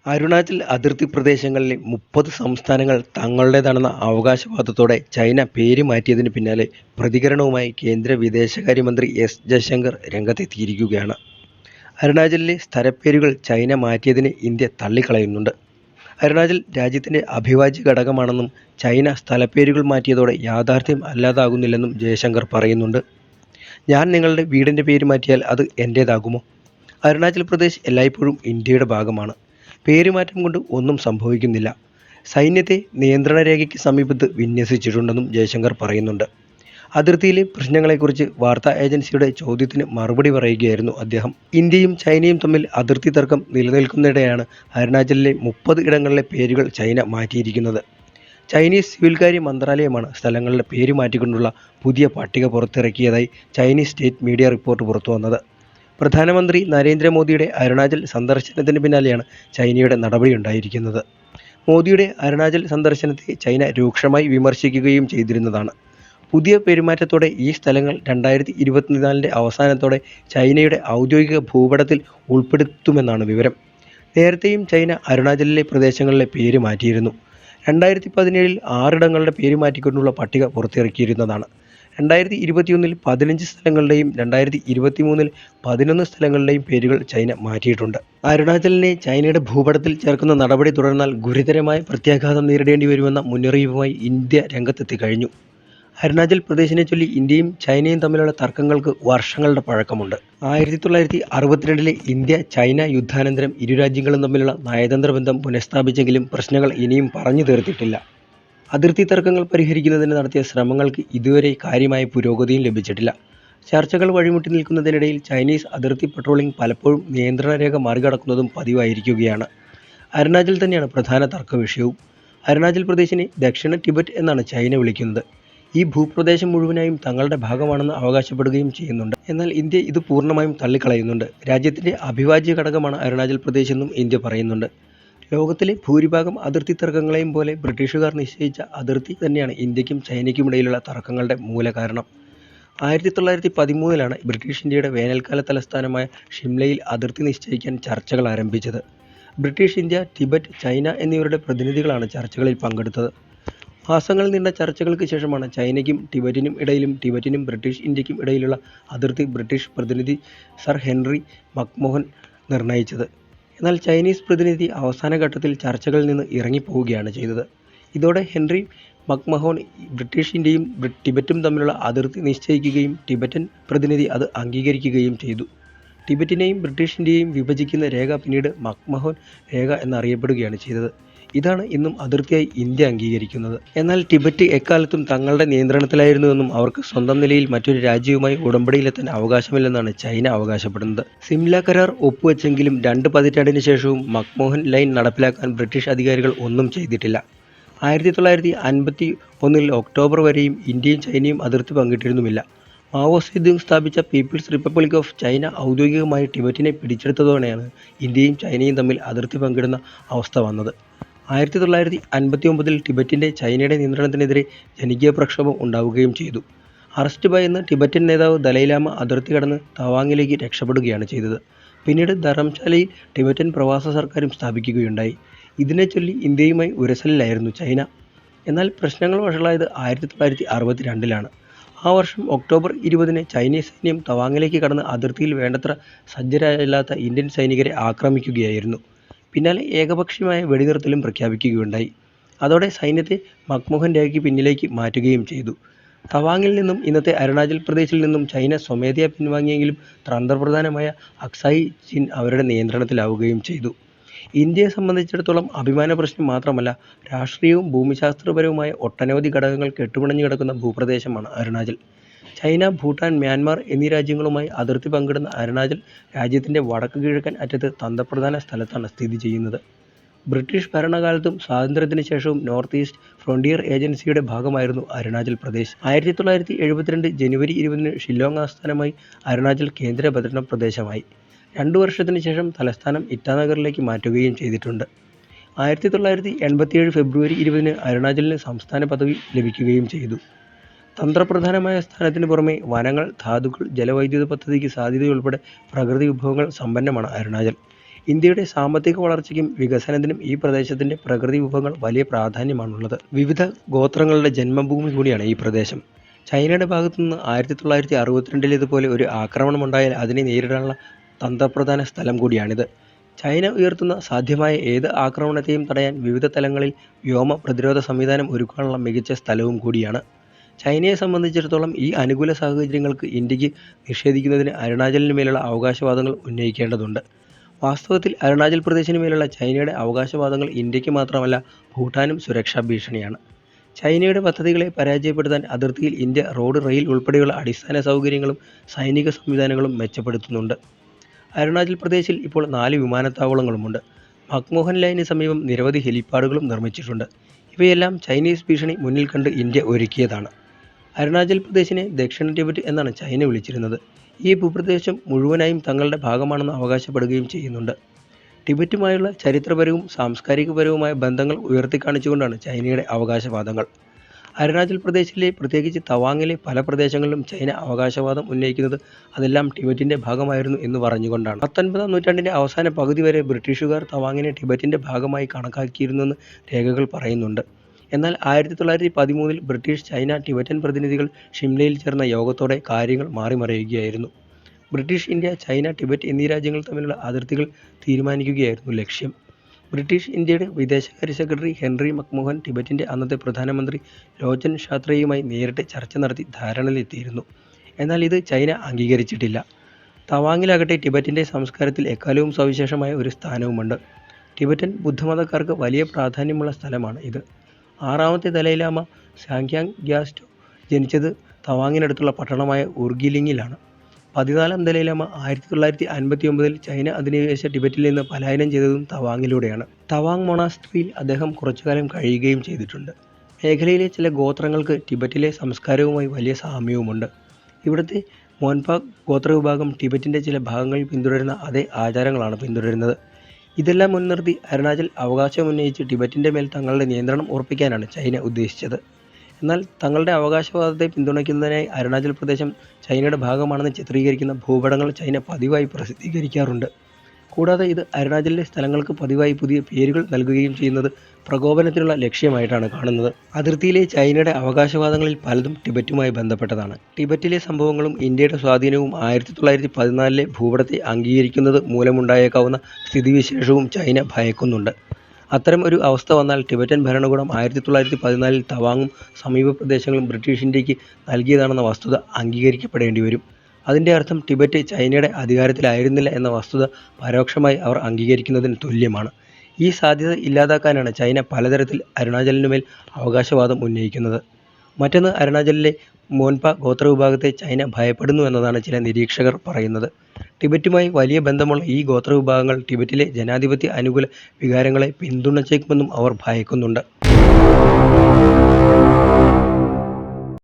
അരുണാചൽ അതിർത്തി പ്രദേശങ്ങളിലെ 30 സംസ്ഥാനങ്ങൾ തങ്ങളുടേതാണെന്ന അവകാശവാദത്തോടെ ചൈന പേര് മാറ്റിയതിന് പിന്നാലെ പ്രതികരണവുമായി കേന്ദ്ര വിദേശകാര്യമന്ത്രി എസ് ജയശങ്കർ രംഗത്തെത്തിയിരിക്കുകയാണ്. അരുണാചലിലെ സ്ഥലപ്പേരുകൾ ചൈന മാറ്റിയതിനെ ഇന്ത്യ തള്ളിക്കളയുന്നുണ്ട്. അരുണാചൽ രാജ്യത്തിൻ്റെ അവിഭാജ്യ ഘടകമാണെന്നും ചൈന സ്ഥലപ്പേരുകൾ മാറ്റിയതോടെ യാഥാർത്ഥ്യം അല്ലാതാകുന്നില്ലെന്നും ജയശങ്കർ പറയുന്നുണ്ട്. ഞാൻ നിങ്ങളുടെ വീടിൻ്റെ പേര് മാറ്റിയാൽ അത് എൻ്റേതാകുമോ? അരുണാചൽ പ്രദേശ് എല്ലായ്പ്പോഴും ഇന്ത്യയുടെ ഭാഗമാണ്. പേരുമാറ്റം കൊണ്ട് ഒന്നും സംഭവിക്കുന്നില്ല. സൈന്യത്തെ നിയന്ത്രണ രേഖയ്ക്ക് സമീപത്ത് വിന്യസിച്ചിട്ടുണ്ടെന്നും ജയശങ്കർ പറയുന്നുണ്ട്. അതിർത്തിയിലെ പ്രശ്നങ്ങളെക്കുറിച്ച് വാർത്താ ഏജൻസിയുടെ ചോദ്യത്തിന് മറുപടി പറയുകയായിരുന്നു അദ്ദേഹം. ഇന്ത്യയും ചൈനയും തമ്മിൽ അതിർത്തി തർക്കം നിലനിൽക്കുന്നിടെയാണ് അരുണാചലിലെ 30 ഇടങ്ങളിലെ പേരുകൾ ചൈന മാറ്റിയിരിക്കുന്നത്. ചൈനീസ് സിവിൽകാര്യ മന്ത്രാലയമാണ് സ്ഥലങ്ങളുടെ പേര് മാറ്റിക്കൊണ്ടുള്ള പുതിയ പട്ടിക പുറത്തിറക്കിയതായി ചൈനീസ് സ്റ്റേറ്റ് മീഡിയ റിപ്പോർട്ട് പുറത്തുവന്നത്. പ്രധാനമന്ത്രി നരേന്ദ്രമോദിയുടെ അരുണാചൽ സന്ദർശനത്തിന് പിന്നാലെയാണ് ചൈനയുടെ നടപടിയുണ്ടായിരിക്കുന്നത്. മോദിയുടെ അരുണാചൽ സന്ദർശനത്തെ ചൈന രൂക്ഷമായി വിമർശിക്കുകയും ചെയ്തിരുന്നതാണ്. പുതിയ പെരുമാറ്റത്തോടെ ഈ സ്ഥലങ്ങൾ 2024 അവസാനത്തോടെ ചൈനയുടെ ഔദ്യോഗിക ഭൂപടത്തിൽ ഉൾപ്പെടുത്തുമെന്നാണ് വിവരം. നേരത്തെയും ചൈന അരുണാചലിലെ പ്രദേശങ്ങളിലെ പേര് മാറ്റിയിരുന്നു. 2017 6 പേര് മാറ്റിക്കൊണ്ടുള്ള പട്ടിക പുറത്തിറക്കിയിരുന്നതാണ്. 2021 15 സ്ഥലങ്ങളുടെയും 2023 11 സ്ഥലങ്ങളുടെയും പേരുകൾ ചൈന മാറ്റിയിട്ടുണ്ട്. അരുണാചലിനെ ചൈനയുടെ ഭൂപടത്തിൽ ചേർക്കുന്ന നടപടി തുടർന്നാൽ ഗുരുതരമായ പ്രത്യാഘാതം നേരിടേണ്ടി വരുമെന്ന മുന്നറിയിപ്പുമായി ഇന്ത്യ രംഗത്തെത്തി കഴിഞ്ഞു. അരുണാചൽ പ്രദേശിനെ ചൊല്ലി ഇന്ത്യയും ചൈനയും തമ്മിലുള്ള തർക്കങ്ങൾക്ക് വർഷങ്ങളുടെ പഴക്കമുണ്ട്. 1962 ഇന്ത്യ ചൈന യുദ്ധാനന്തരം ഇരു രാജ്യങ്ങളും തമ്മിലുള്ള നയതന്ത്ര ബന്ധം പുനഃസ്ഥാപിച്ചെങ്കിലും പ്രശ്നങ്ങൾ ഇനിയും പറഞ്ഞു തീർത്തിട്ടില്ല. അതിർത്തി തർക്കങ്ങൾ പരിഹരിക്കുന്നതിന് നടത്തിയ ശ്രമങ്ങൾക്ക് ഇതുവരെ കാര്യമായ പുരോഗതിയും ലഭിച്ചിട്ടില്ല. ചർച്ചകൾ വഴിമുട്ടി നിൽക്കുന്നതിനിടയിൽ ചൈനീസ് അതിർത്തി പട്രോളിംഗ് പലപ്പോഴും നിയന്ത്രണ രേഖ മറികടക്കുന്നതും പതിവായിരിക്കുകയാണ്. അരുണാചൽ തന്നെയാണ് പ്രധാന തർക്ക വിഷയവും. അരുണാചൽ പ്രദേശിനെ ദക്ഷിണ ടിബറ്റ് എന്നാണ് ചൈന വിളിക്കുന്നത്. ഈ ഭൂപ്രദേശം മുഴുവനായും തങ്ങളുടെ ഭാഗമാണെന്ന് അവകാശപ്പെടുകയും ചെയ്യുന്നുണ്ട്. എന്നാൽ ഇന്ത്യ ഇത് പൂർണ്ണമായും തള്ളിക്കളയുന്നുണ്ട്. രാജ്യത്തിൻ്റെ അവിഭാജ്യ ഘടകമാണ് അരുണാചൽ പ്രദേശ് എന്നും ഇന്ത്യ പറയുന്നുണ്ട്. ലോകത്തിലെ ഭൂരിഭാഗം അതിർത്തി തർക്കങ്ങളെയും പോലെ ബ്രിട്ടീഷുകാർ നിശ്ചയിച്ച അതിർത്തി തന്നെയാണ് ഇന്ത്യക്കും ചൈനയ്ക്കുമിടയിലുള്ള തർക്കങ്ങളുടെ മൂലകാരണം. 1913 ബ്രിട്ടീഷ് ഇന്ത്യയുടെ വേനൽക്കാല തലസ്ഥാനമായ ഷിംലയിൽ അതിർത്തി നിശ്ചയിക്കാൻ ചർച്ചകൾ ആരംഭിച്ചത്. ബ്രിട്ടീഷ് ഇന്ത്യ, ടിബറ്റ്, ചൈന എന്നിവരുടെ പ്രതിനിധികളാണ് ചർച്ചകളിൽ പങ്കെടുത്തത്. മാസങ്ങൾ നീണ്ട ചർച്ചകൾക്ക് ശേഷമാണ് ചൈനയ്ക്കും ടിബറ്റിനും ഇടയിലും ടിബറ്റിനും ബ്രിട്ടീഷ് ഇന്ത്യക്കും ഇടയിലുള്ള അതിർത്തി ബ്രിട്ടീഷ് പ്രതിനിധി സർ ഹെൻറി മക്മോഹൻ നിർണയിച്ചത്. എന്നാൽ ചൈനീസ് പ്രതിനിധി അവസാന ഘട്ടത്തിൽ ചർച്ചകളിൽ നിന്ന് ഇറങ്ങിപ്പോവുകയാണ് ചെയ്തത്. ഇതോടെ ഹെൻറി മക്മഹോൺ ബ്രിട്ടീഷ് ഇന്ത്യയും ടിബറ്റും തമ്മിലുള്ള അതിർത്തി നിശ്ചയിക്കുകയും ടിബറ്റൻ പ്രതിനിധി അത് അംഗീകരിക്കുകയും ചെയ്തു. ടിബറ്റിനെയും ബ്രിട്ടീഷ് ഇന്ത്യയെയും വിഭജിക്കുന്ന രേഖ പിന്നീട് മക്മഹോൺ രേഖ എന്നറിയപ്പെടുകയാണ് ചെയ്തത്. ഇതാണ് ഇന്നും അതിർത്തിയായി ഇന്ത്യ അംഗീകരിക്കുന്നത്. എന്നാൽ ടിബറ്റ് എക്കാലത്തും തങ്ങളുടെ നിയന്ത്രണത്തിലായിരുന്നുവെന്നും അവർക്ക് സ്വന്തം നിലയിൽ മറ്റൊരു രാജ്യവുമായി ഉടമ്പടിയിലെത്താൻ അവകാശമില്ലെന്നാണ് ചൈന അവകാശപ്പെടുന്നത്. സിംല കരാർ ഒപ്പുവെച്ചെങ്കിലും 2 പതിറ്റാണ്ടിന് ശേഷവും മക്മോഹൻ ലൈൻ നടപ്പിലാക്കാൻ ബ്രിട്ടീഷ് അധികാരികൾ ഒന്നും ചെയ്തിട്ടില്ല. 1951 ഒക്ടോബർ വരെയും ഇന്ത്യയും ചൈനയും അതിർത്തി പങ്കിട്ടിരുന്നുമില്ല. മാവോ സേതുങ് സ്ഥാപിച്ച പീപ്പിൾസ് റിപ്പബ്ലിക് ഓഫ് ചൈന ഔദ്യോഗികമായി ടിബറ്റിനെ പിടിച്ചെടുത്തതോടെയാണ് ഇന്ത്യയും ചൈനയും തമ്മിൽ അതിർത്തി പങ്കിടുന്ന അവസ്ഥ വന്നത്. 1959 ടിബറ്റിൻ്റെ ചൈനയുടെ നിയന്ത്രണത്തിനെതിരെ ജനകീയ പ്രക്ഷോഭം ഉണ്ടാവുകയും ചെയ്തു. അറസ്റ്റ് ഭയന്ന് ടിബറ്റൻ നേതാവ് ദലൈലാമ അതിർത്തി കടന്ന് തവാങ്ങിലേക്ക് രക്ഷപ്പെടുകയാണ് ചെയ്തത്. പിന്നീട് ധർമ്മശാലയിൽ ടിബറ്റൻ പ്രവാസ സർക്കാരും സ്ഥാപിക്കുകയുണ്ടായി. ഇതിനെ ചൊല്ലി ഇന്ത്യയുമായി ഉരസലിലായിരുന്നു ചൈന. എന്നാൽ പ്രശ്നങ്ങൾ വഷളായത് 1962 ആ വർഷം ഒക്ടോബർ 20 ചൈനീസ് സൈന്യം തവാങ്ങിലേക്ക് കടന്ന് അതിർത്തിയിൽ വേണ്ടത്ര സജ്ജരല്ലാത്ത ഇന്ത്യൻ സൈനികരെ ആക്രമിക്കുകയായിരുന്നു. പിന്നാലെ ഏകപക്ഷീയമായ വെടിനിർത്തലും പ്രഖ്യാപിക്കുകയുണ്ടായി. അതോടെ സൈന്യത്തെ മക്മോഹൻ രേഖയ്ക്ക് പിന്നിലേക്ക് മാറ്റുകയും ചെയ്തു. തവാങ്ങിൽ നിന്നും ഇന്നത്തെ അരുണാചൽ പ്രദേശിൽ നിന്നും ചൈന സ്വമേധയാ പിൻവാങ്ങിയെങ്കിലും തന്ത്രപ്രധാനമായ അക്സായി ചിൻ അവരുടെ നിയന്ത്രണത്തിലാവുകയും ചെയ്തു. ഇന്ത്യയെ സംബന്ധിച്ചിടത്തോളം അഭിമാന പ്രശ്നം മാത്രമല്ല, രാഷ്ട്രീയവും ഭൂമിശാസ്ത്രപരവുമായ ഒട്ടനവധി ഘടകങ്ങൾ കെട്ടുപിണഞ്ഞു കിടക്കുന്ന ഭൂപ്രദേശമാണ് അരുണാചൽ. ചൈന, ഭൂട്ടാൻ, മ്യാൻമാർ എന്നീ രാജ്യങ്ങളുമായി അതിർത്തി പങ്കിടുന്ന അരുണാചൽ രാജ്യത്തിൻ്റെ വടക്ക് കിഴക്കൻ അറ്റത്ത് തന്ത്രപ്രധാന സ്ഥലത്താണ് സ്ഥിതി ചെയ്യുന്നത്. ബ്രിട്ടീഷ് ഭരണകാലത്തും സ്വാതന്ത്ര്യത്തിന് ശേഷവും നോർത്ത് ഈസ്റ്റ് ഫ്രോണ്ടിയർ ഏജൻസിയുടെ ഭാഗമായിരുന്നു അരുണാചൽ പ്രദേശ്. 1972 ജനുവരി 20 ഷില്ലോങ് ആസ്ഥാനമായി അരുണാചൽ കേന്ദ്രഭരണ പ്രദേശമായി. 2 വർഷത്തിന് ശേഷം തലസ്ഥാനം ഇറ്റാനഗറിലേക്ക് മാറ്റുകയും ചെയ്തിട്ടുണ്ട്. 1987 ഫെബ്രുവരി 20 അരുണാചലിന് സംസ്ഥാന പദവി ലഭിക്കുകയും ചെയ്തു. തന്ത്രപ്രധാനമായ സ്ഥാനത്തിന് പുറമെ വനങ്ങൾ, ധാതുക്കൾ, ജലവൈദ്യുത പദ്ധതിക്ക് സാധ്യതയുൾപ്പെടെ പ്രകൃതി വിഭവങ്ങൾ സമ്പന്നമാണ് അരുണാചൽ. ഇന്ത്യയുടെ സാമ്പത്തിക വളർച്ചയ്ക്കും വികസനത്തിനും ഈ പ്രദേശത്തിൻ്റെ പ്രകൃതി വിഭവങ്ങൾ വലിയ പ്രാധാന്യമാണുള്ളത്. വിവിധ ഗോത്രങ്ങളുടെ ജന്മഭൂമി കൂടിയാണ് ഈ പ്രദേശം. ചൈനയുടെ ഭാഗത്തുനിന്ന് 1962-ലേതുപോലെ ഒരു ആക്രമണമുണ്ടായാൽ അതിനെ നേരിടാനുള്ള തന്ത്രപ്രധാന സ്ഥലം കൂടിയാണിത്. ചൈന ഉയർത്തുന്ന സാധ്യമായ ഏത് ആക്രമണത്തെയും തടയാൻ വിവിധ തലങ്ങളിൽ വ്യോമ പ്രതിരോധ സംവിധാനം ഒരുക്കാനുള്ള മികച്ച സ്ഥലവും കൂടിയാണ്. ചൈനയെ സംബന്ധിച്ചിടത്തോളം ഈ അനുകൂല സാഹചര്യങ്ങൾക്ക് ഇന്ത്യക്ക് നിഷേധിക്കുന്നതിന് അരുണാചലിന് മേലുള്ള അവകാശവാദങ്ങൾ ഉന്നയിക്കേണ്ടതുണ്ട്. വാസ്തവത്തിൽ അരുണാചൽ പ്രദേശിന് മേലുള്ള ചൈനയുടെ അവകാശവാദങ്ങൾ ഇന്ത്യക്ക് മാത്രമല്ല ഭൂട്ടാനും സുരക്ഷാ ഭീഷണിയാണ്. ചൈനയുടെ പദ്ധതികളെ പരാജയപ്പെടുത്താൻ അതിർത്തിയിൽ ഇന്ത്യ റോഡ്, റെയിൽ ഉൾപ്പെടെയുള്ള അടിസ്ഥാന സൗകര്യങ്ങളും സൈനിക സംവിധാനങ്ങളും മെച്ചപ്പെടുത്തുന്നുണ്ട്. അരുണാചൽ പ്രദേശിൽ ഇപ്പോൾ 4 വിമാനത്താവളങ്ങളുമുണ്ട്. മക്മോഹൻ ലൈന് സമീപം നിരവധി ഹെലിപ്പാഡുകളും നിർമ്മിച്ചിട്ടുണ്ട്. ഇവയെല്ലാം ചൈനീസ് ഭീഷണി മുന്നിൽ കണ്ട് ഇന്ത്യ ഒരുക്കിയതാണ്. അരുണാചൽ പ്രദേശിനെ ദക്ഷിണ ടിബറ്റ് എന്നാണ് ചൈന വിളിച്ചിരുന്നത്. ഈ ഭൂപ്രദേശം മുഴുവനായും തങ്ങളുടെ ഭാഗമാണെന്ന് അവകാശപ്പെടുകയും ചെയ്യുന്നുണ്ട്. ടിബറ്റുമായുള്ള ചരിത്രപരവും സാംസ്കാരികപരവുമായ ബന്ധങ്ങൾ ഉയർത്തിക്കാണിച്ചുകൊണ്ടാണ് ചൈനയുടെ അവകാശവാദങ്ങൾ. അരുണാചൽ പ്രദേശിലെ പ്രത്യേകിച്ച് തവാങ്ങിലെ പല പ്രദേശങ്ങളിലും ചൈന അവകാശവാദം ഉന്നയിക്കുന്നത് അതെല്ലാം ടിബറ്റിൻ്റെ ഭാഗമായിരുന്നു എന്ന് പറഞ്ഞുകൊണ്ടാണ്. 19-ാം നൂറ്റാണ്ടിൻ്റെ അവസാന പകുതി വരെ ബ്രിട്ടീഷുകാർ തവാങ്ങിനെ ടിബറ്റിൻ്റെ ഭാഗമായി കണക്കാക്കിയിരുന്നെന്ന് രേഖകൾ പറയുന്നുണ്ട്. എന്നാൽ 1913-ൽ ബ്രിട്ടീഷ്, ചൈന, ടിബറ്റൻ പ്രതിനിധികൾ ഷിംലയിൽ ചേർന്ന യോഗത്തോടെ കാര്യങ്ങൾ മാറിമറിയുകയായിരുന്നു. ബ്രിട്ടീഷ് ഇന്ത്യ, ചൈന, ടിബറ്റ് എന്നീ രാജ്യങ്ങൾ തമ്മിലുള്ള അതിർത്തികൾ തീരുമാനിക്കുകയായിരുന്നു ലക്ഷ്യം. ബ്രിട്ടീഷ് ഇന്ത്യയുടെ വിദേശകാര്യ സെക്രട്ടറി ഹെൻറി മക്മോഹൻ ടിബറ്റിൻ്റെ അന്നത്തെ പ്രധാനമന്ത്രി ലോചൻ ഷാത്രയുമായി നേരിട്ട് ചർച്ച നടത്തി ധാരണയിലെത്തിയിരുന്നു. എന്നാൽ ഇത് ചൈന അംഗീകരിച്ചിട്ടില്ല. തവാങ്ങിലാകട്ടെ ടിബറ്റിൻ്റെ സംസ്കാരത്തിൽ എക്കാലവും സവിശേഷമായ ഒരു സ്ഥാനവുമുണ്ട്. ടിബറ്റൻ ബുദ്ധമതക്കാർക്ക് വലിയ പ്രാധാന്യമുള്ള സ്ഥലമാണ് ഇത്. 6ാമത്തെ ദലൈലാമ സാങ്ക്യാങ് ഗ്യാസ്റ്റോ ജനിച്ചത് തവാങ്ങിനടുത്തുള്ള പട്ടണമായ ഉർഗിലിങ്ങിലാണ്. 14-ാം ദലൈലാമ 1959-ൽ ചൈന അധിനിവേശ ടിബറ്റിൽ നിന്ന് പലായനം ചെയ്തതും തവാങ്ങിലൂടെയാണ്. തവാങ് മൊണാസ്ട്രിയിൽ അദ്ദേഹം കുറച്ചുകാലം കഴിയുകയും ചെയ്തിട്ടുണ്ട്. മേഖലയിലെ ചില ഗോത്രങ്ങൾക്ക് ടിബറ്റിലെ സംസ്കാരവുമായി വലിയ സാമ്യവുമുണ്ട്. ഇവിടുത്തെ മോൻപ ഗോത്രവിഭാഗം ടിബറ്റിൻ്റെ ചില ഭാഗങ്ങളിൽ പിന്തുടരുന്ന അതേ ആചാരങ്ങളാണ് പിന്തുടരുന്നത്. ഇതെല്ലാം മുൻനിർത്തി അരുണാചൽ അവകാശമുന്നയിച്ച് ടിബറ്റിൻ്റെ മേൽ തങ്ങളുടെ നിയന്ത്രണം ഉറപ്പിക്കാനാണ് ചൈന ഉദ്ദേശിച്ചത്. എന്നാൽ തങ്ങളുടെ അവകാശവാദത്തെ പിന്തുണയ്ക്കുന്നതിനായി അരുണാചൽ പ്രദേശം ചൈനയുടെ ഭാഗമാണെന്ന് ചിത്രീകരിക്കുന്ന ഭൂപടങ്ങൾ ചൈന പതിവായി പ്രസിദ്ധീകരിക്കാറുണ്ട്. കൂടാതെ ഇത് അരുണാചലിലെ സ്ഥലങ്ങൾക്ക് പതിവായി പുതിയ പേരുകൾ നൽകുകയും ചെയ്യുന്നത് പ്രകോപനത്തിനുള്ള ലക്ഷ്യമായിട്ടാണ് കാണുന്നത്. അതിർത്തിയിലെ ചൈനയുടെ അവകാശവാദങ്ങളിൽ പലതും ടിബറ്റുമായി ബന്ധപ്പെട്ടതാണ്. ടിബറ്റിലെ സംഭവങ്ങളും ഇന്ത്യയുടെ സ്വാധീനവും 1914-ലെ ഭൂപടത്തെ അംഗീകരിക്കുന്നത് മൂലമുണ്ടായേക്കാവുന്ന സ്ഥിതിവിശേഷവും ചൈന ഭയക്കുന്നുണ്ട്. അത്തരം ഒരു അവസ്ഥ വന്നാൽ ടിബറ്റൻ ഭരണകൂടം 1914-ൽ തവാങ്ങും സമീപ പ്രദേശങ്ങളും ബ്രിട്ടീഷ് ഇന്ത്യക്ക് നൽകിയതാണെന്ന വസ്തുത അംഗീകരിക്കപ്പെടേണ്ടി വരും. അതിൻ്റെ അർത്ഥം ടിബറ്റ് ചൈനയുടെ അധികാരത്തിലായിരുന്നില്ല എന്ന വസ്തുത പരോക്ഷമായി അവർ അംഗീകരിക്കുന്നതിന് തുല്യമാണ്. ഈ സാധ്യത ഇല്ലാതാക്കാനാണ് ചൈന പലതരത്തിൽ അരുണാചലിനുമേൽ അവകാശവാദം ഉന്നയിക്കുന്നത്. മറ്റൊന്ന്, അരുണാചലിലെ മോൻപ ഗോത്രവിഭാഗത്തെ ചൈന ഭയപ്പെടുന്നു എന്നതാണ് ചില നിരീക്ഷകർ പറയുന്നത്. ടിബറ്റുമായി വലിയ ബന്ധമുള്ള ഈ ഗോത്രവിഭാഗങ്ങൾ ടിബറ്റിലെ ജനാധിപത്യ അനുകൂല വികാരങ്ങളെ പിന്തുണച്ചേക്കുമെന്നും അവർ ഭയക്കുന്നുണ്ട്.